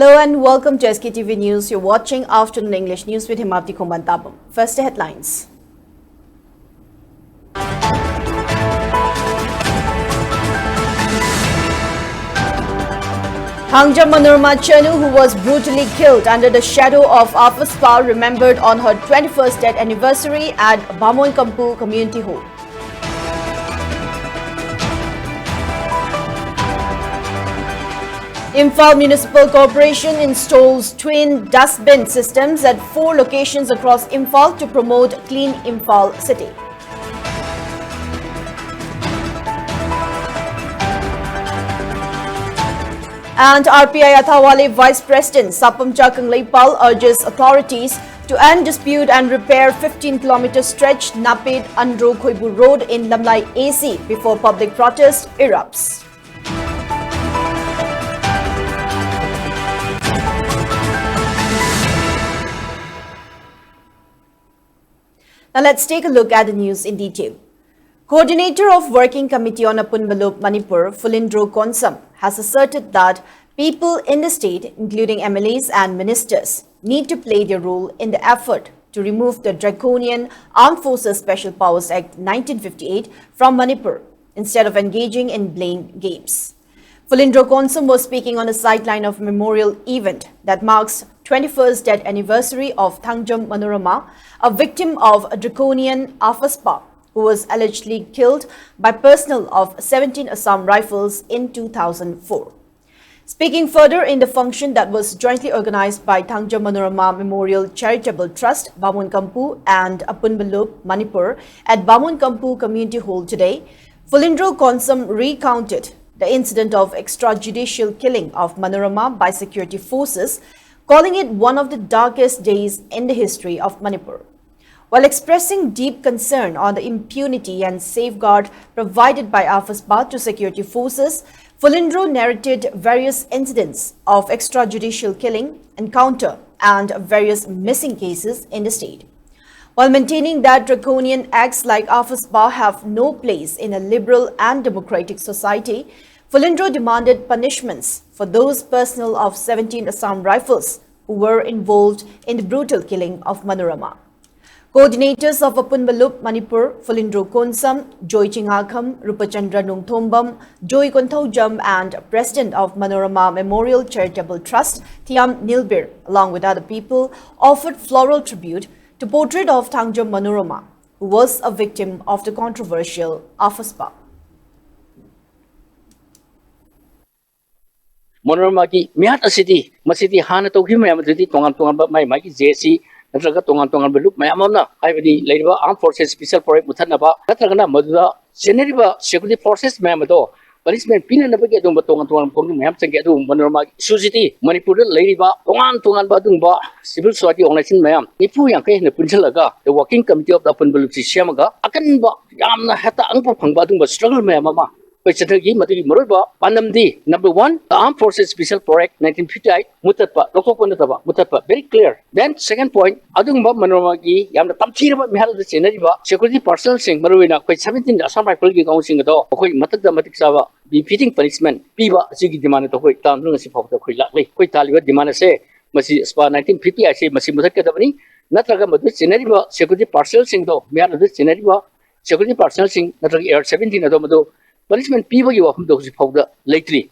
Hello and welcome to SKTV News. You're watching Afternoon English News with Himapti Kumantabam. First, the headlines. Thangja Manorama Chanu, who was brutally killed under the shadow of Afaspa, remembered on her 21st death anniversary at Bamonkampu Community Hall. Imphal Municipal Corporation installs twin dustbin systems at 4 locations across Imphal to promote clean Imphal city. And RPI Athawale Vice President Sapamcha Kangleipal urges authorities to end dispute and repair 15-kilometer stretch Napid Andro Khoibu Road in Lamlai AC before public protest erupts. Now let's take a look at the news in detail. Coordinator of Working Committee on Apunbalup, Manipur, Fulindro Konsam, has asserted that people in the state, including MLAs and ministers, need to play their role in the effort to remove the draconian Armed Forces Special Powers Act 1958 from Manipur, instead of engaging in blame games. Fulindro Konsam was speaking on the sideline of a memorial event that marks 21st death anniversary of Thangja Manorama, a victim of a draconian Afaspa, who was allegedly killed by personnel of 17 Assam Rifles in 2004. Speaking further in the function that was jointly organized by Thangja Manorama Memorial Charitable Trust, Bamonkampu and Apunbalup, Manipur at Bamonkampu Community Hall today, Fulindro Konsam recounted the incident of extrajudicial killing of Manorama by security forces, calling it one of the darkest days in the history of Manipur. While expressing deep concern on the impunity and safeguard provided by Afaspa to security forces, Fulindro narrated various incidents of extrajudicial killing, encounter, and various missing cases in the state. While maintaining that draconian acts like Afaspa have no place in a liberal and democratic society, Fulindro demanded punishments for those personnel of 17 Assam Rifles who were involved in the brutal killing of Manorama. Coordinators of Apunbalup, Manipur, Fulindro Konsam, Joy Chingakham, Rupachandra Nungthombam, Joy Konthaujam, and President of Manorama Memorial Charitable Trust, Thiam Nilbir, along with other people, offered floral tribute to portrait of Thangja Manorama, who was a victim of the controversial Afaspa. Manorama ki mihat asiti masiti hana to hi mayam diti tongan mai ki JC natraga tongan belup mayam na haibadi leiba Armed Forces Special Project muthanaba natraga na maduda generiba security forces mayam do punishment pina na bagi adum tongan kom mayam change adu Manorama sujiti Manipur leiba tongan ba dung ba civil society organization mayam ipu yang kai na punjalaga the Working Committee of the Apunbalup siamaga akan ba yamna hata ang phangba dung ba struggle mayam ma Number 1, the Armed Forces Special Project 1958 mutatpa very clear. Then second point, adung ba Manorama gi yamna tamchira ba mihal da chenariba security personnel sing maruina koi 17 Assam Rifle gi gaung sing do koi matak da matik sawa befitting punishment piba sigi demand to koi tam nung si phok to koi lakle koi taliba demand se masi spa 1950 ase masi mutak ka dabani natraga madu chenariba security personnel sing do mihal da chenariba security personnel sing natraga air 17 ado madu punishment people you welcome those powder lately.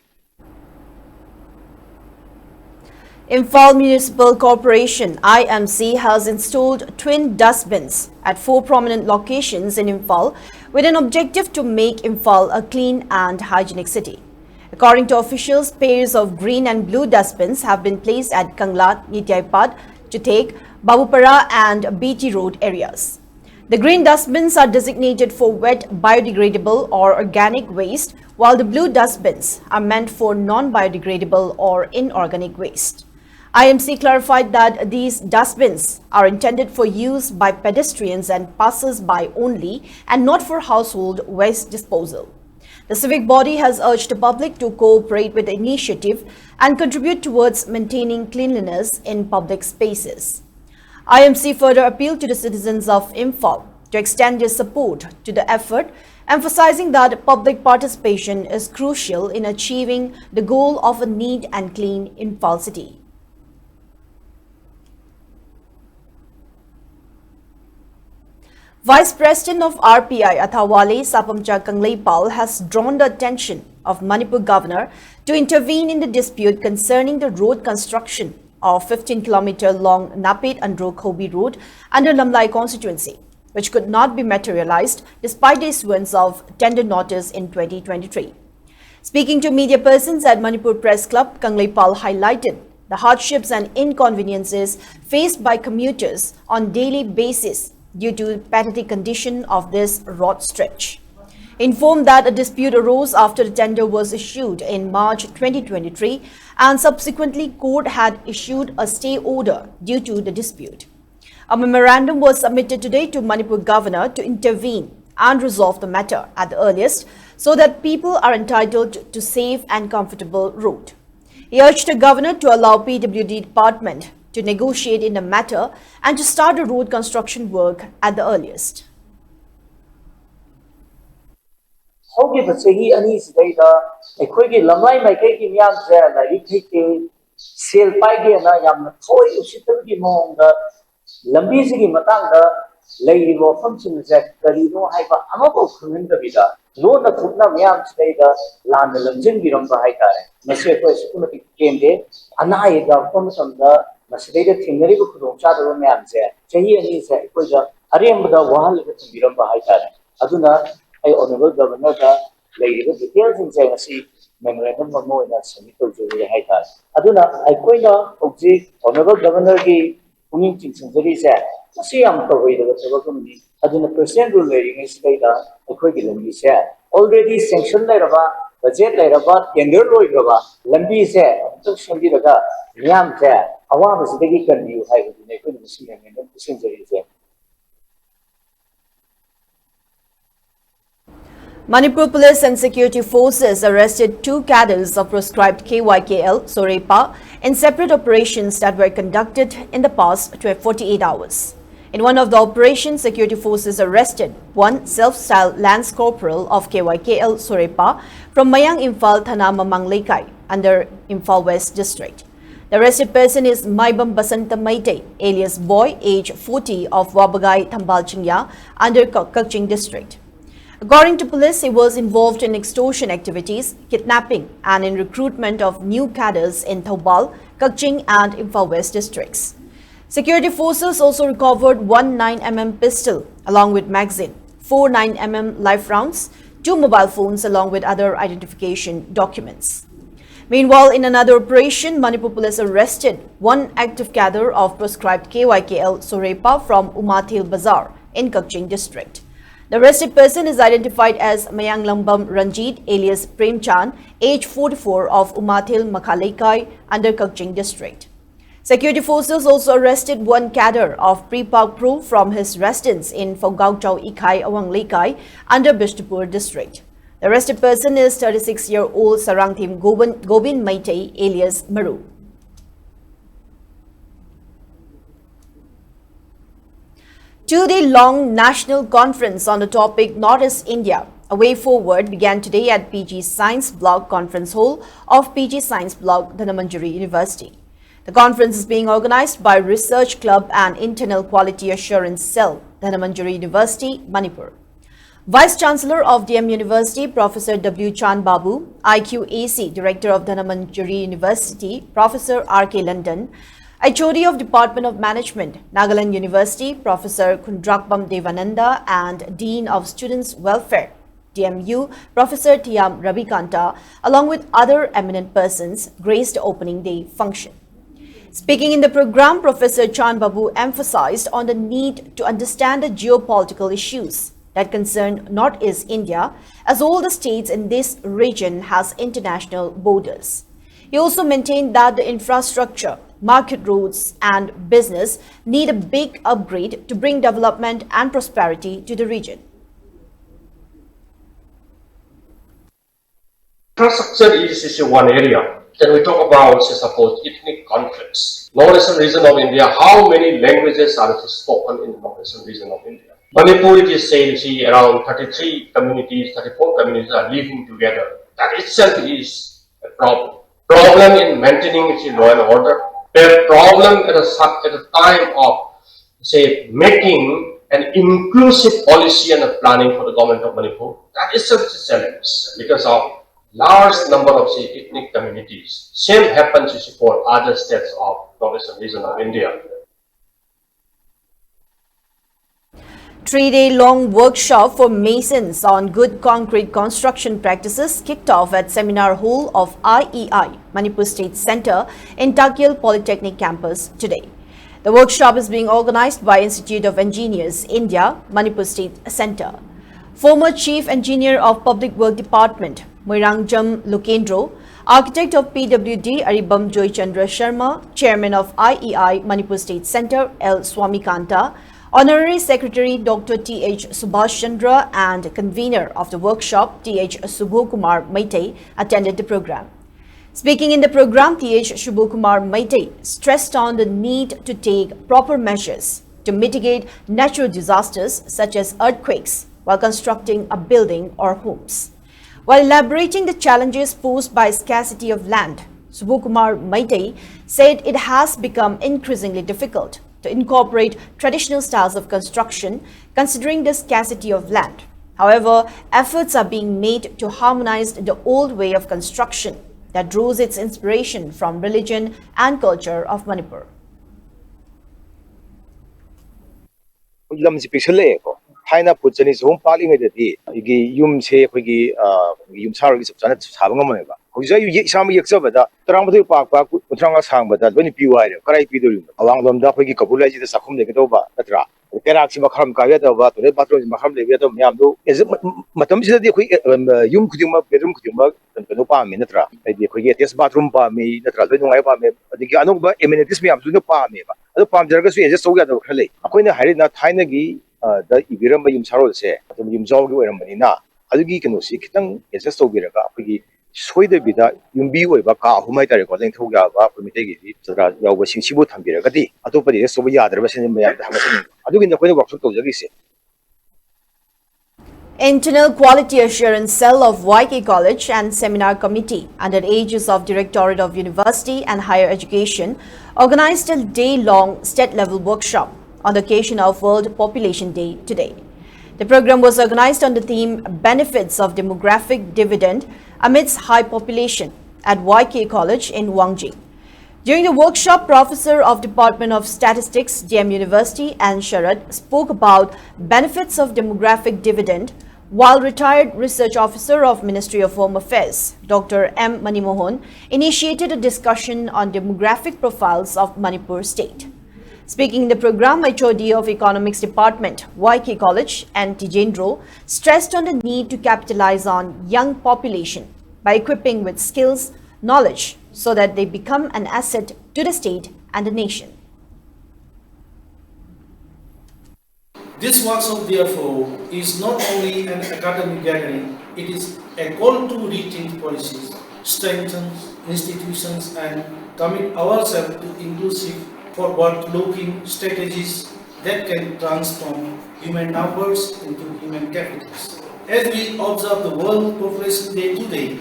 Imphal Municipal Corporation IMC has installed twin dustbins at 4 prominent locations in Imphal with an objective to make Imphal a clean and hygienic city. According to officials, pairs of green and blue dustbins have been placed at Kanglat, Nityaipad, Chutek, Babupara and BT Road areas. The green dustbins are designated for wet, biodegradable or organic waste, while the blue dustbins are meant for non-biodegradable or inorganic waste. IMC clarified that these dustbins are intended for use by pedestrians and passers-by only and not for household waste disposal. The civic body has urged the public to cooperate with the initiative and contribute towards maintaining cleanliness in public spaces. IMC further appealed to the citizens of Imphal to extend their support to the effort, emphasizing that public participation is crucial in achieving the goal of a neat and clean Imphal city. Vice President of RPI Athawale Sapamcha Kangleipal has drawn the attention of Manipur Governor to intervene in the dispute concerning the road construction of 15-kilometer long Napit Andro Khobi Road under Lamlai constituency, which could not be materialized despite the issuance of tender notice in 2023. Speaking to media persons at Manipur Press Club, Kangleipal highlighted the hardships and inconveniences faced by commuters on daily basis due to pathetic condition of this road stretch. Informed that a dispute arose after the tender was issued in March 2023 and subsequently court had issued a stay order due to the dispute. A memorandum was submitted today to Manipur Governor to intervene and resolve the matter at the earliest so that people are entitled to safe and comfortable road. He urged the Governor to allow PWD Department to negotiate in the matter and to start the road construction work at the earliest. ꯍꯧꯈꯤꯕ ꯆꯍꯤ ꯑꯅꯤꯁꯤꯗꯩꯗ ꯑꯩꯈꯣꯏꯒꯤ ꯂꯝꯂꯥꯏ ꯃꯥꯏꯀꯩꯒꯤ ꯃꯤꯌꯥꯝꯁꯦ ꯂꯥꯏꯔꯤꯛ ꯍꯩꯇꯦ ꯁꯦꯜ ꯄꯥꯏꯒꯦꯅ ꯌꯥꯝꯅ ꯊꯣꯏ ꯎꯁꯤꯠꯇꯕꯒꯤ ꯃꯑꯣꯡꯗ ꯂꯝꯕꯤꯁꯤꯒꯤ ꯃꯇꯥꯡꯗ ꯂꯩꯔꯤꯕ ꯋꯥꯐꯝꯁꯤꯡꯁꯦ ꯀꯔꯤꯅꯣ ꯍꯥꯏꯕ ꯑꯃꯐꯥꯎ ꯈꯪꯍꯟꯗꯕꯤꯗ ꯂꯣꯟꯅ ꯊꯣꯛꯅ ꯃꯤꯌꯥꯝꯁꯤꯗꯩꯗ ꯂꯥꯟꯅ ꯂꯝꯖꯤꯡꯕꯤꯔꯝꯕ ꯍꯥꯏꯇꯥꯔꯦ ꯃꯁꯤ ꯑꯩꯈꯣꯏ ꯑꯁꯨꯛꯀꯤ ꯃꯇꯤꯛ ꯄꯦꯟꯗꯦ ꯑꯅꯥ ꯑꯌꯦꯛ ꯌꯥꯎꯔꯛꯄ ꯃꯇꯝꯗ ꯃꯁꯤꯗꯩꯗ ꯊꯦꯡꯅꯔꯤꯕ ꯈꯨꯗꯣꯡꯆꯥꯗꯕ ꯃꯌꯥꯝꯁꯦ ꯆꯍꯤ ꯑꯅꯤꯁꯦ ꯑꯩꯈꯣꯏꯗ ꯑꯔꯦꯝꯕꯗ ꯋꯥꯍꯜꯂꯒ ꯊꯝꯕꯤꯔꯝꯕ ꯍꯥꯏꯇꯥꯔꯦ ꯑꯗꯨꯅ ꯑꯩ ꯑꯣꯅꯔꯦꯕꯜ ꯒꯚꯔꯅꯔꯗ ꯂꯩꯔꯤꯕ ꯗꯤꯇꯦꯜꯁꯤꯡꯁꯦ ꯉꯁꯤ ꯃꯦꯃꯣꯔꯦꯟꯗꯝ ꯑꯃ ꯑꯣꯏꯅ ꯁꯕꯃꯤꯠ ꯇꯧꯖꯔꯤ ꯍꯥꯏꯇꯥꯔꯦ ꯑꯗꯨꯅ ꯑꯩꯈꯣꯏꯅ ꯍꯧꯖꯤꯛ ꯑꯣꯅꯔꯦꯕꯜ ꯒꯚꯔꯅꯔꯒꯤ ꯄꯨꯛꯅꯤꯡ ꯆꯤꯡꯁꯤꯟꯖꯔꯤꯁꯦ ꯃꯁꯤ ꯌꯥꯝ ꯇꯧꯔꯣꯏꯗꯕ ꯊꯕꯛ ꯑꯃꯅꯤ ꯑꯗꯨꯅ ꯄ꯭ꯔꯁꯤꯗꯦꯟꯠ ꯔꯨꯜ ꯂꯩꯔꯤꯉꯩꯁꯤꯗꯩꯗ ꯑꯩꯈꯣꯏꯒꯤ ꯂꯝꯕꯤꯁꯦ ꯑꯣꯜꯔꯦꯗꯤ ꯁꯦꯡꯁꯟ ꯂꯩꯔꯕ ꯕꯖꯦꯠ ꯂꯩꯔꯕ ꯇꯦꯟꯗꯔ ꯂꯣꯏꯈ꯭ꯔꯕ ꯂꯝꯕꯤꯁꯦ ꯑꯃꯨꯛꯇꯪ ꯁꯦꯝꯕꯤꯔꯒ ꯃꯤꯌꯥꯝꯁꯦ ꯑꯋꯥꯕꯁꯤꯗꯒꯤ ꯀꯟꯕꯤꯌꯨ ꯍꯥꯏꯕꯗꯨꯅꯤ ꯑꯩꯈꯣꯏꯅ ꯉꯁꯤ memorandum ꯄꯤꯁꯤꯟꯖꯔꯤꯁꯦ. Manipur Police and Security Forces arrested 2 cadres of proscribed KYKL, Sorepa, in separate operations that were conducted in the past 48 hours. In one of the operations, security forces arrested one self-styled Lance Corporal of KYKL, Sorepa, from Mayang Imphal Thana Mamanglekai under Imphal West District. The arrested person is Maibam Basanta Maite, alias Boy, age 40, of Wabagai, Thambalchingya, under Kakching District. According to police, he was involved in extortion activities, kidnapping, and in recruitment of new cadres in Thoubal, Kakching, and Imphal West districts. Security forces also recovered one 9mm pistol along with magazine, 4 9mm live rounds, 2 mobile phones along with other identification documents. Meanwhile, in another operation, Manipur police arrested one active cadre of proscribed KYKL Sorepa from Umathil Bazar in Kakching district. The arrested person is identified as Mayang Lambam Ranjit, alias Prem Chan, age 44, of Umathil Makalekai under Kakching district. Security forces also arrested one cadre of Pre-Park Pro from his residence in Fogautau Ikai Awanglekai under Bishnupur district. The arrested person is 36-year-old Sarangthim Gobin Maitei, alias Maru. Two-day-long national conference on the topic Northeast India, a way forward, began today at PG Science Block Conference Hall of PG Science Block, Dhanamandjari University. The conference is being organized by Research Club and Internal Quality Assurance Cell, Dhanamandjari University, Manipur. Vice-Chancellor of DM University, Professor W. Chan Babu, IQAC, Director of Dhanamandjari University, Professor R.K. London, HOD of Department of Management, Nagaland University, Professor Kundrakbam Devananda, and Dean of Students' Welfare, DMU, Professor Tiam Ravikanta, along with other eminent persons, graced the opening day function. Speaking in the program, Professor Chan Babu emphasized on the need to understand the geopolitical issues that concern Northeast India, as all the states in this region has international borders. He also maintained that the infrastructure, market roads, and business need a big upgrade to bring development and prosperity to the region. Infrastructure is one area. Then we talk about, suppose, ethnic conflicts. Northeastern region of India, how many languages are spoken in the northeastern region of India? Manipur, it is said, see, around 33 communities, 34 communities are living together. That itself is a problem. Problem in maintaining law and order. A problem at a time of, say, making an inclusive policy and a planning for the government of Manipur. That is such a challenge because of large number of say, ethnic communities. Same happens for other states of northern region of India. Three-day-long workshop for masons on good concrete construction practices kicked off at Seminar Hall of IEI, Manipur State Center in Takyal Polytechnic campus today. The workshop is being organized by Institute of Engineers, India, Manipur State Center. Former Chief Engineer of Public Work Department, Moirangjam Lukendro, Architect of PWD, Aribam Joy Chandra Sharma, Chairman of IEI, Manipur State Center, L. Swamikanta, Honorary Secretary Dr. T.H. Subhash Chandra and convener of the workshop, T.H. Subhokumar Maitei, attended the program. Speaking in the program, T.H. Subhokumar Maitei stressed on the need to take proper measures to mitigate natural disasters such as earthquakes while constructing a building or homes. While elaborating the challenges posed by scarcity of land, Subhokumar Maitei said it has become increasingly difficult to incorporate traditional styles of construction considering the scarcity of land. However, efforts are being made to harmonize the old way of construction that draws its inspiration from religion and culture of Manipur. Haina Putsani is home parting at the Yum say Yum Sarah is having a money. Some Yaxavada, Tramatu Park, Utranga Sang, but that when you Karai Pidu, along them Dapaki Kapula, the Sakum de Gadova, Atra, the Karaxi Makam Kayata, the Patron Maham de Vietnam Yamdo, is Matamisa de Yum Kuduma, Bedroom Kuduma, and Penopa Minatra, and the Koyetis bathroom palm, the Tralino, the Ganova, Eminitis Miam to the palm, the palm Dergasi is just so good. Aquina had not Tainagi. The Ibiramba Yum Saro say, the Yum Zogu and Manina, Alugi can see Kitang is just so good a Swede Bida, Yumbi, Baka, whom I recording to Gava, Prometegi, so that you were seeing Shibu Tambiragati, Atopadi, so we are the Russian Hamasini. I do in the way works to the Internal Quality Assurance Cell of YK College and Seminar Committee under the aegis of Directorate of University and Higher Education organized a day-long state-level workshop on the occasion of World Population Day today. The program was organized on the theme Benefits of Demographic Dividend Amidst High Population at YK College in Wangjing. During the workshop, Professor of Department of Statistics, DM University, and Sharad spoke about benefits of demographic dividend, while retired Research Officer of Ministry of Home Affairs, Dr. M. Manimohan, initiated a discussion on demographic profiles of Manipur State. Speaking in the program, HOD of Economics Department, YK College, and Tijendro stressed on the need to capitalize on young population by equipping with skills, knowledge, so that they become an asset to the state and the nation. This workshop, therefore, is not only an academic gathering, it is a call to rethink policies, strengthen institutions, and commit ourselves to inclusive, forward-looking strategies that can transform human numbers into human capitals. As we observe the World Population Day today,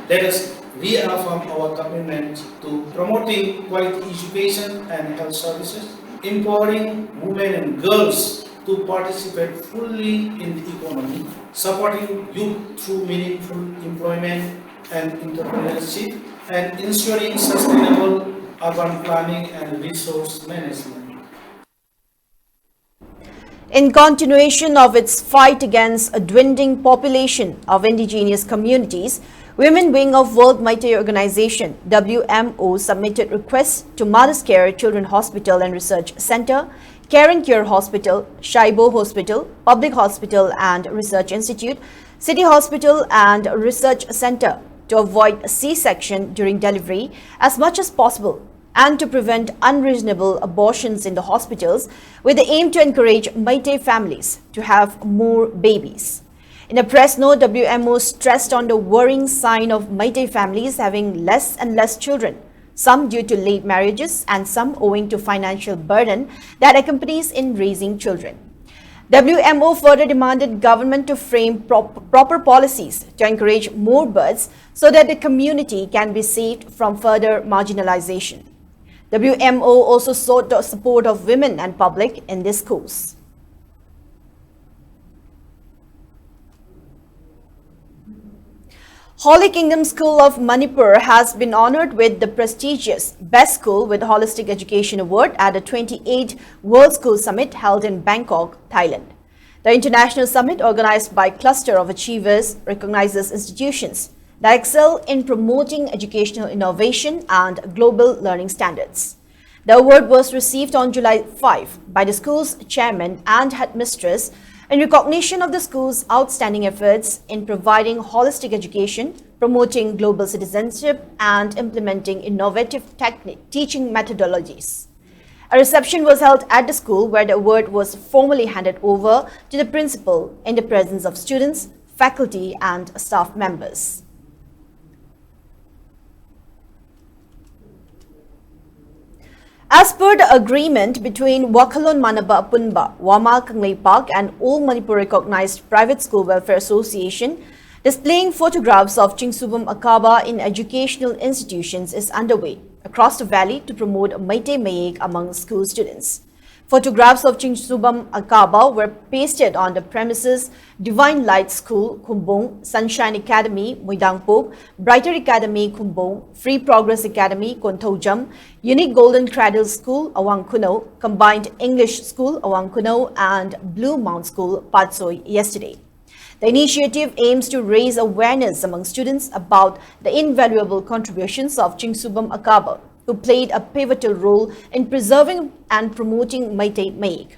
let us reaffirm our commitment to promoting quality education and health services, empowering women and girls to participate fully in the economy, supporting youth through meaningful employment and entrepreneurship, and ensuring sustainable urban planning and resource management. In continuation of its fight against a dwindling population of indigenous communities, Women Wing of World Humanitarian Organization WMO submitted requests to Mother's Care Children Hospital and Research Center, Care and Cure Hospital, Shaibo Hospital, Public Hospital and Research Institute, City Hospital and Research Center to avoid C-section during delivery as much as possible and to prevent unreasonable abortions in the hospitals with the aim to encourage Meitei families to have more babies. In a press note, WMO stressed on the worrying sign of Meitei families having less and less children, some due to late marriages and some owing to financial burden that accompanies in raising children. WMO further demanded government to frame proper policies to encourage more births so that the community can be saved from further marginalization. WMO also sought the support of women and public in this cause. Holy Kingdom School of Manipur has been honored with the prestigious Best School with Holistic Education Award at the 28th World School Summit held in Bangkok, Thailand. The international summit, organized by a cluster of achievers, recognizes institutions that excel in promoting educational innovation and global learning standards. The award was received on July 5 by the school's chairman and headmistress in recognition of the school's outstanding efforts in providing holistic education, promoting global citizenship, and implementing innovative teaching methodologies. A reception was held at the school where the award was formally handed over to the principal in the presence of students, faculty, and staff members. As per the agreement between Wakalon Manaba Apunba, Wamal Kanglei Park and all Manipur recognized private school welfare association, displaying photographs of Chingsubam Akaba in educational institutions is underway across the valley to promote Meitei Mayek among school students. Photographs of Chingsubam Akaba were pasted on the premises Divine Light School, Kumbong, Sunshine Academy, Muidangpok, Brighter Academy, Kumbong, Free Progress Academy, Kontojam, Unique Golden Cradle School, Awang Kuno, Combined English School, Awang Kuno, and Blue Mount School, Patsoi yesterday. The initiative aims to raise awareness among students about the invaluable contributions of Chingsubam Akaba, who played a pivotal role in preserving and promoting Meitei Mayek.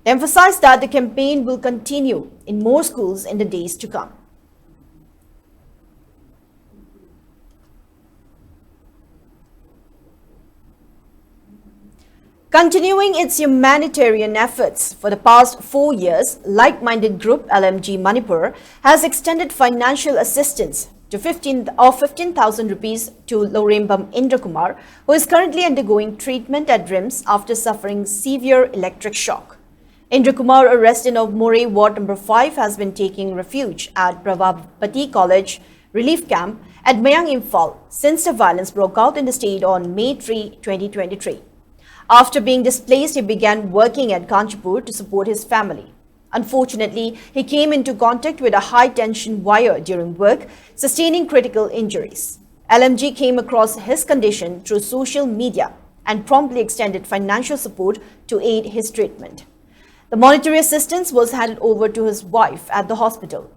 They emphasized that the campaign will continue in more schools in the days to come. Continuing its humanitarian efforts for the past 4 years, like-minded group LMG Manipur has extended financial assistance to 15,000 rupees to Lorembam Indrakumar, who is currently undergoing treatment at RIMS after suffering severe electric shock. Indrakumar, a resident of Moray Ward No. 5, has been taking refuge at Pravabati College Relief Camp at Mayang, Imphal since the violence broke out in the state on May 3, 2023. After being displaced, he began working at Kanchipur to support his family. Unfortunately, he came into contact with a high-tension wire during work, sustaining critical injuries. LMG came across his condition through social media and promptly extended financial support to aid his treatment. The monetary assistance was handed over to his wife at the hospital.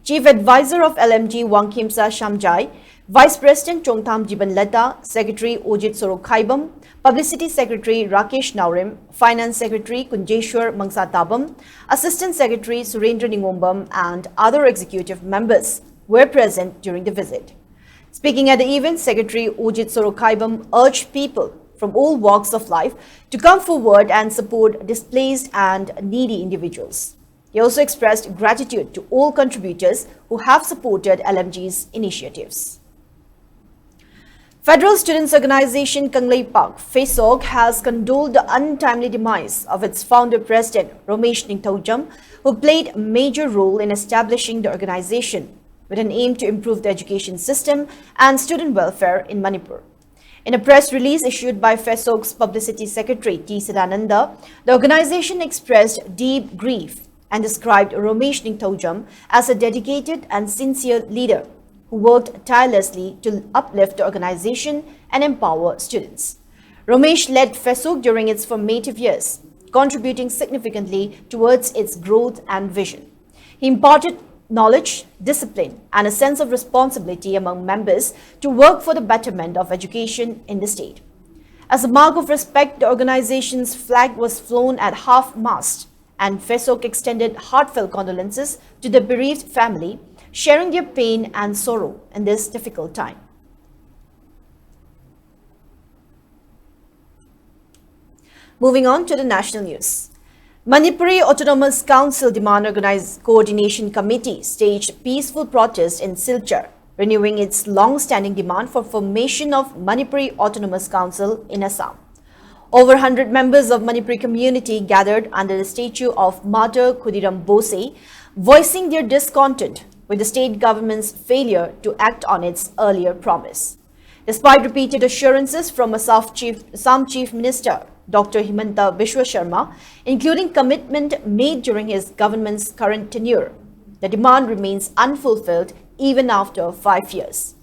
Chief Advisor of LMG Wangkimsa Shamjai, Vice President Chongtham Jibanleta, Secretary Ojit Sorokhaibam, Publicity Secretary Rakesh Naurim, Finance Secretary Kunjeshwar Mangsatabam, Assistant Secretary Surendra Ningombam, and other executive members were present during the visit. Speaking at the event, Secretary Ojit Sorokhaibam urged people from all walks of life to come forward and support displaced and needy individuals. He also expressed gratitude to all contributors who have supported LMG's initiatives. Federal Students' Organization Kanglei Park, FESOG, has condoled the untimely demise of its founder president, Romesh Ningthaujam, who played a major role in establishing the organization with an aim to improve the education system and student welfare in Manipur. In a press release issued by FESOG's Publicity Secretary T. Sadananda, the organization expressed deep grief and described Romesh Ningthaujam as a dedicated and sincere leader who worked tirelessly to uplift the organization and empower students. Romesh led FESOG during its formative years, contributing significantly towards its growth and vision. He imparted knowledge, discipline, and a sense of responsibility among members to work for the betterment of education in the state. As a mark of respect, the organization's flag was flown at half-mast, and FESOG extended heartfelt condolences to the bereaved family, sharing their pain and sorrow in this difficult time. Moving on to the national news. Manipuri Autonomous Council Demand Organized Coordination Committee staged peaceful protest in Silchar, renewing its long-standing demand for formation of Manipuri Autonomous Council in Assam. Over 100 members of Manipuri community gathered under the statue of Martyr Khudiram Bose, voicing their discontent with the state government's failure to act on its earlier promise. Despite repeated assurances from Assam Chief Minister Dr. Himanta Biswa Sharma, including commitment made during his government's current tenure, the demand remains unfulfilled even after 5 years.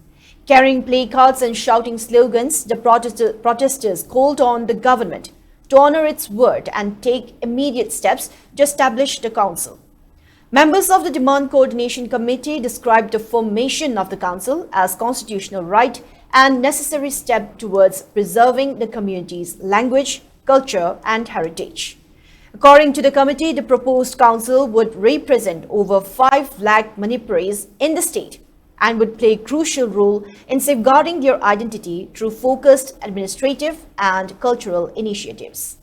Carrying placards and shouting slogans, the protesters called on the government to honor its word and take immediate steps to establish the council. Members of the Demand Coordination Committee described the formation of the council as constitutional right and necessary step towards preserving the community's language, culture and heritage. According to the committee, the proposed council would represent over 5 lakh Manipuris in the state and would play a crucial role in safeguarding their identity through focused administrative and cultural initiatives.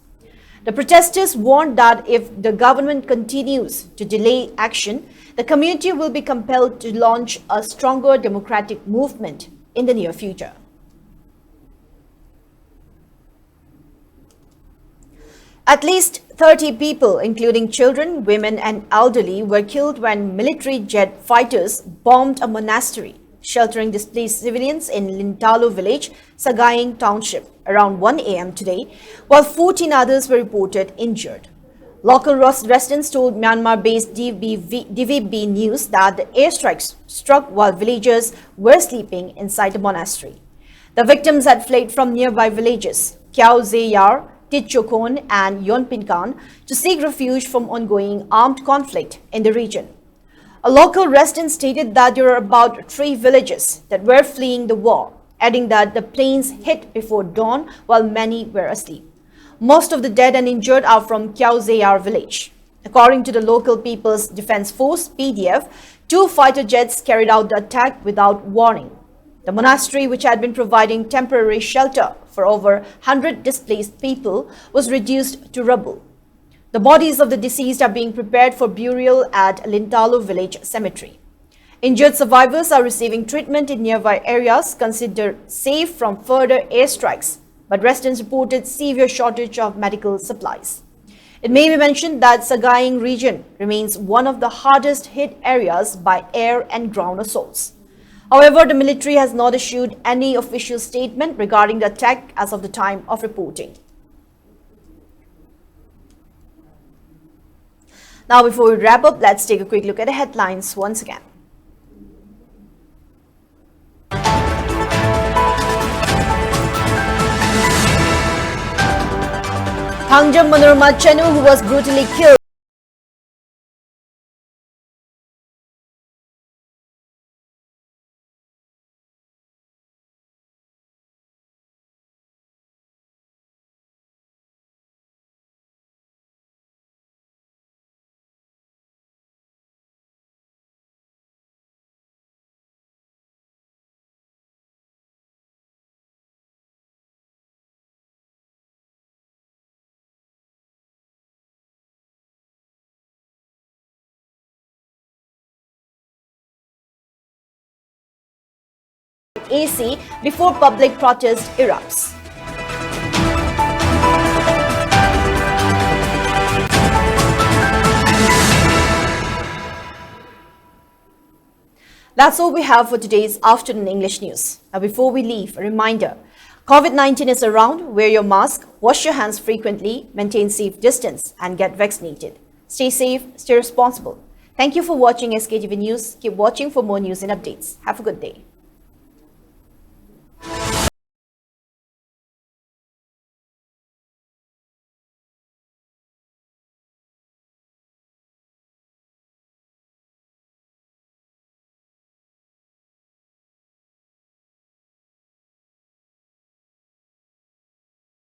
The protesters warned that if the government continues to delay action, the community will be compelled to launch a stronger democratic movement in the near future. At least 30 people, including children, women and elderly, were killed when military jet fighters bombed a monastery sheltering displaced civilians in Lintalo village, Sagaing township, around 1 a.m. today, while 14 others were reported injured. Local residents told Myanmar-based DVB News that the airstrikes struck while villagers were sleeping inside the monastery. The victims had fled from nearby villages, Kyao Zeyar, Titchokon and Yonpinkan, to seek refuge from ongoing armed conflict in the region. A local resident stated that there were about 3 villages that were fleeing the war, adding that the planes hit before dawn while many were asleep. Most of the dead and injured are from Kyao Zeyar village. According to the local People's Defense Force, PDF, 2 fighter jets carried out the attack without warning. The monastery, which had been providing temporary shelter for over 100 displaced people, was reduced to rubble. The bodies of the deceased are being prepared for burial at Lintalo Village Cemetery. Injured survivors are receiving treatment in nearby areas considered safe from further airstrikes, but residents reported severe shortage of medical supplies. It may be mentioned that Sagaing region remains one of the hardest hit areas by air and ground assaults. However, the military has not issued any official statement regarding the attack as of the time of reporting. Now, before we wrap up, let's take a quick look at the headlines once again. Thangjam Manorama Chenu, who was brutally killed. AC before public protest erupts. That's all we have for today's afternoon English news. Now, before we leave, a reminder: COVID-19 is around. Wear your mask, wash your hands frequently, maintain safe distance, and get vaccinated. Stay safe, stay responsible. Thank you for watching SKTV News. Keep watching for more news and updates. Have a good day.